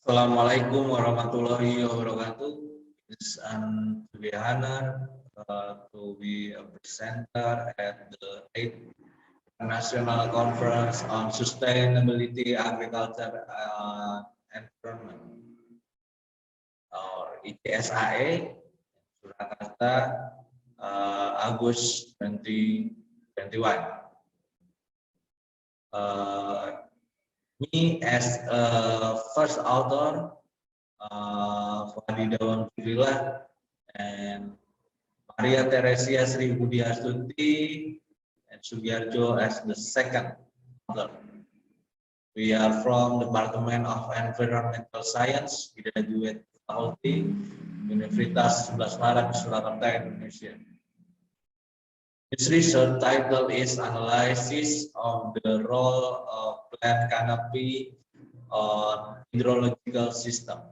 Assalamualaikum warahmatullahi wabarakatuh. It's to be honored to be a presenter at the 8th National Conference on Sustainability Agriculture Environment, or ICSAE, Surakarta, Agustus 2021. Me as a first author, Fadi Dawan Firila and Maria Teresia Sri Budi Astuti and Sugiarjo as the second author. We are from Department of Environmental Science, graduate faculty, Universitas 11 Maret, Surakarta, Indonesia. This research title is Analysis of the Role of Plant Canopy on Hydrological System.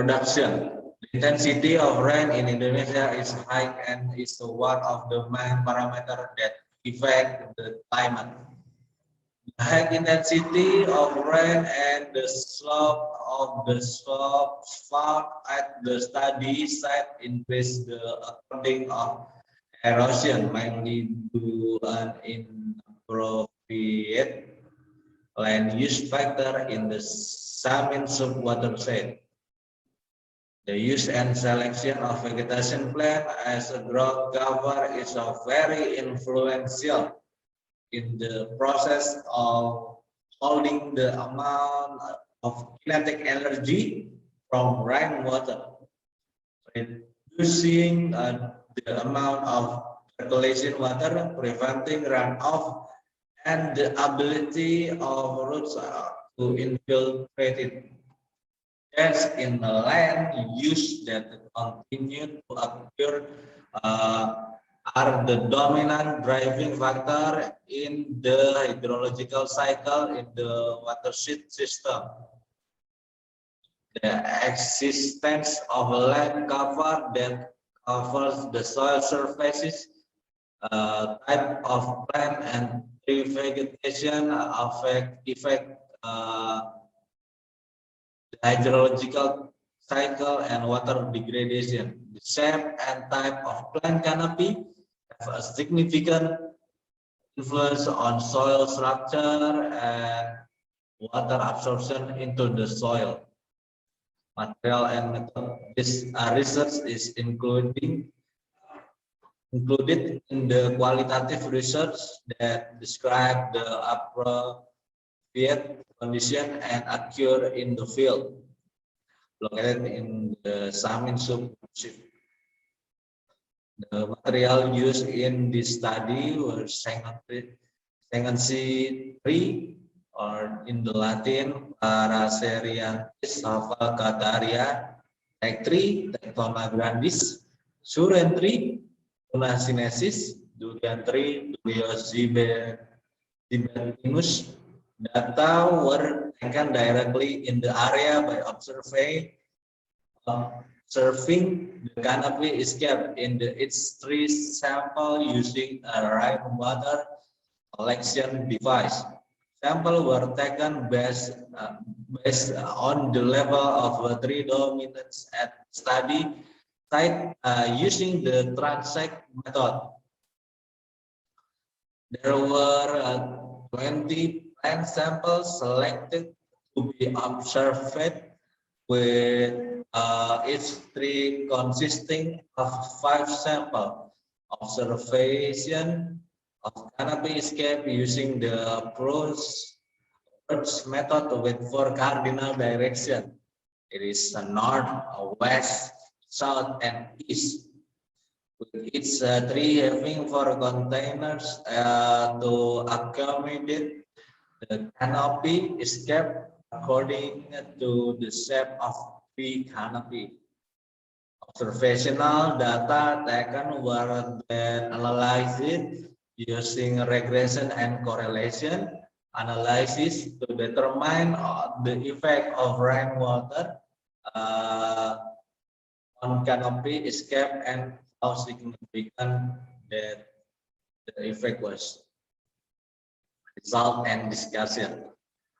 Production. The intensity of rain in Indonesia is high and is one of the main parameters that affect the climate. The high intensity of rain and the slope of the slopes found at the study site increase the according of erosion, mainly due an inappropriate land use factor in the Samin subwatershed. The use and selection of vegetation plant as a growth cover is very influential in the process of holding the amount of kinetic energy from rainwater, reducing the amount of circulation water, preventing runoff, and the ability of roots to infiltrate it. Changes in the land use that continue to occur are the dominant driving factor in the hydrological cycle in the watershed system. The existence of a land cover that covers the soil surfaces, type of plant and tree vegetation affect the hydrological cycle and water degradation. The shape and type of plant canopy have a significant influence on soil structure and water absorption into the soil. Material and method. This research is included in the qualitative research that describe the appropriate condition and occur in the field located in the Samin subwatershed. The material used in this study were Sengensi tree, or in the Latin Paracerianthus salvacataria, teak tree, Tectona grandis, suren tree, Tuna sinensis, durian tree, Durios zibetinus. Data were taken directly in the area by observing the canopy escape in its tree sample using a rainwater collection device. Samples were taken based on the level of tree dominance at study site using the transect method. There were 20 plant samples selected to be observed, with each tree consisting of 5 samples. Observation of canopy escape using the approach method with 4 cardinal directions. It is north, west, south, and east. With each tree having 4 containers to accommodate the canopy escape according to the shape of tree canopy. Observational data taken were then analyzed using regression and correlation analysis to determine the effect of rainwater on canopy escape and how significant that the effect was. Result and discussion.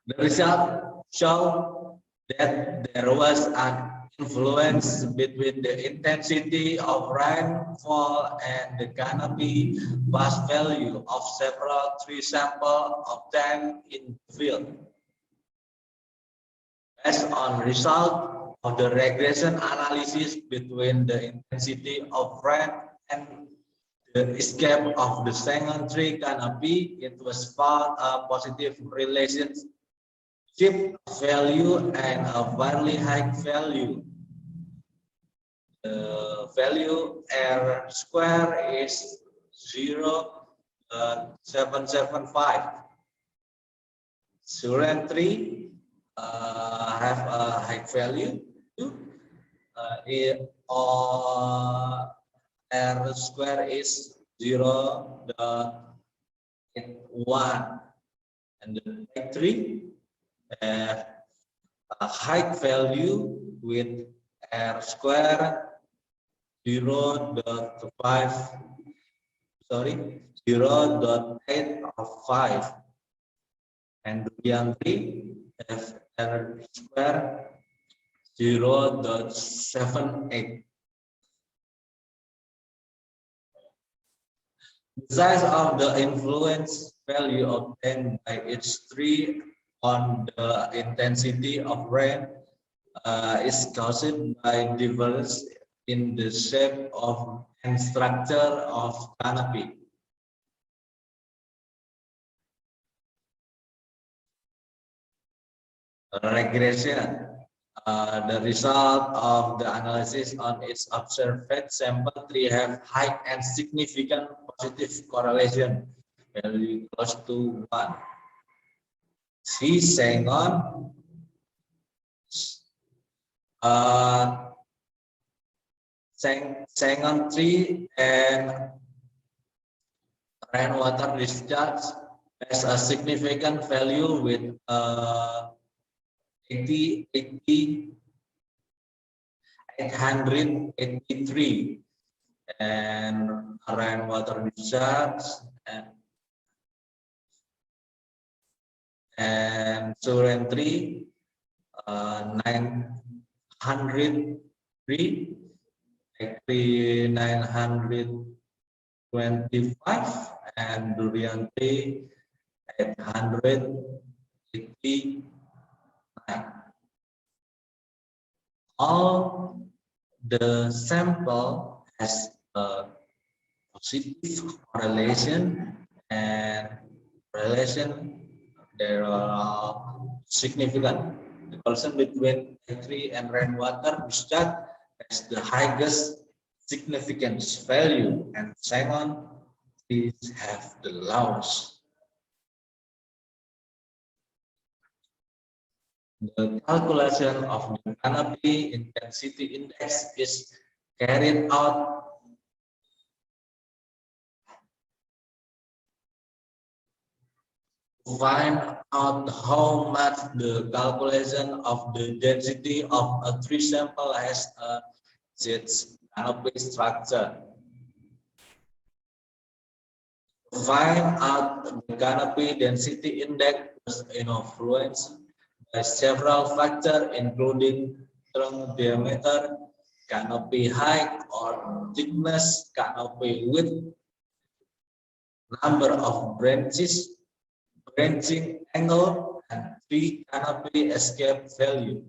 The result show that there was an influence between the intensity of rainfall and the canopy pass value of several tree samples obtained in the field. Based on result of the regression analysis between the intensity of rain and the escape of the Sengon tree canopy, it was found a positive relationship value and a fairly high value. The value R square is 0.775. Suren tree have a high value. R square is 0.81, and the big tree have a high value with R square 0.85, and durian tree have R square 0.78. The size of the influence value obtained by each tree on the intensity of rain is caused by difference in the shape of and structure of canopy. Regression. The result of the analysis on its observed sample tree have high and significant positive correlation value close to 1. See Sengon Sengon tree and rainwater discharge has a significant value with 883, and rainwater discharge and Suren tree 903, actually 925, and durian tree 889. All the sample has a positive correlation, and relation there are significant. The correlation between tree and rainwater discharge has the highest significance value, and Sengon trees have the lowest. The calculation of the canopy intensity index is carried out to find out how much the calculation of the density of a tree sample has its canopy structure. To find out the canopy density index was influenced by several factors, including trunk diameter, canopy height or thickness, canopy width, number of branches, branching angle, and tree canopy escape value.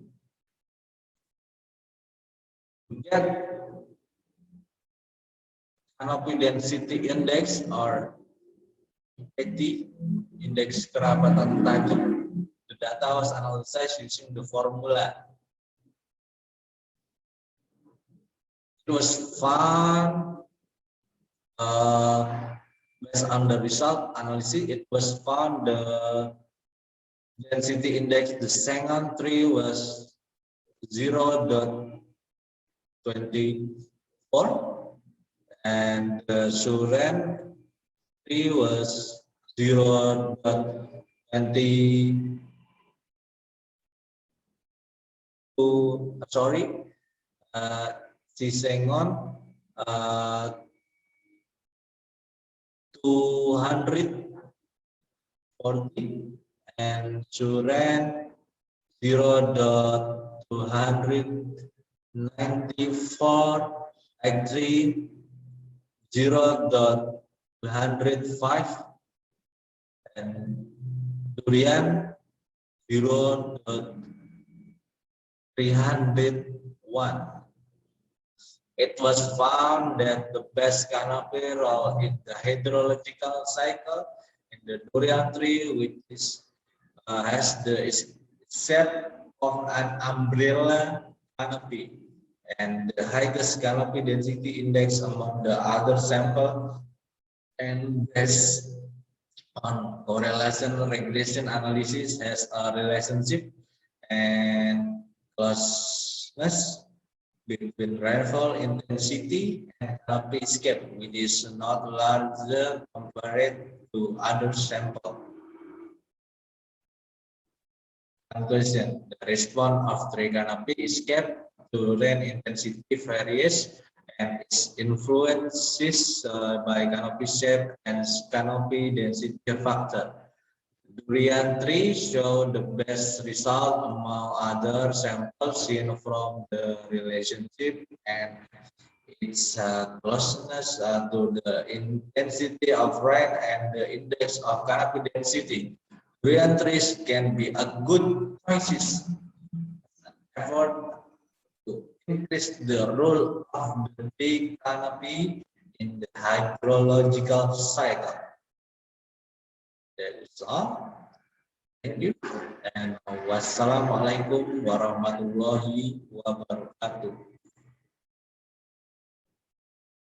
To get canopy density index or IDT, index kerapatan tajam, the data was analyzed using the formula. It was found based on the result analysis. It was found the density index the Sengon tree was 0.24, and the Suren tree was 0.22. Sorry, si Sengon 240, and Suren 0.294, Agri 0.205, and Durian 0.301. It was found that the best canopy role in the hydrological cycle in the durian tree, which has the shape of an umbrella canopy, and the highest canopy density index among the other sample, and based on correlation regression analysis has a relationship and closeness between rainfall intensity and canopy escape, which is not larger compared to other samples. Conclusion: the response of tree canopy escape to rain intensity varies and is influenced by canopy shape and canopy density factor. Durian tree show the best result among other samples seen from the relationship and its closeness to the intensity of rain and the index of canopy density. Durian trees can be a good choice effort to increase the role of the big canopy in the hydrological cycle. That is all. Thank you. And wassalamualaikum warahmatullahi wabarakatuh.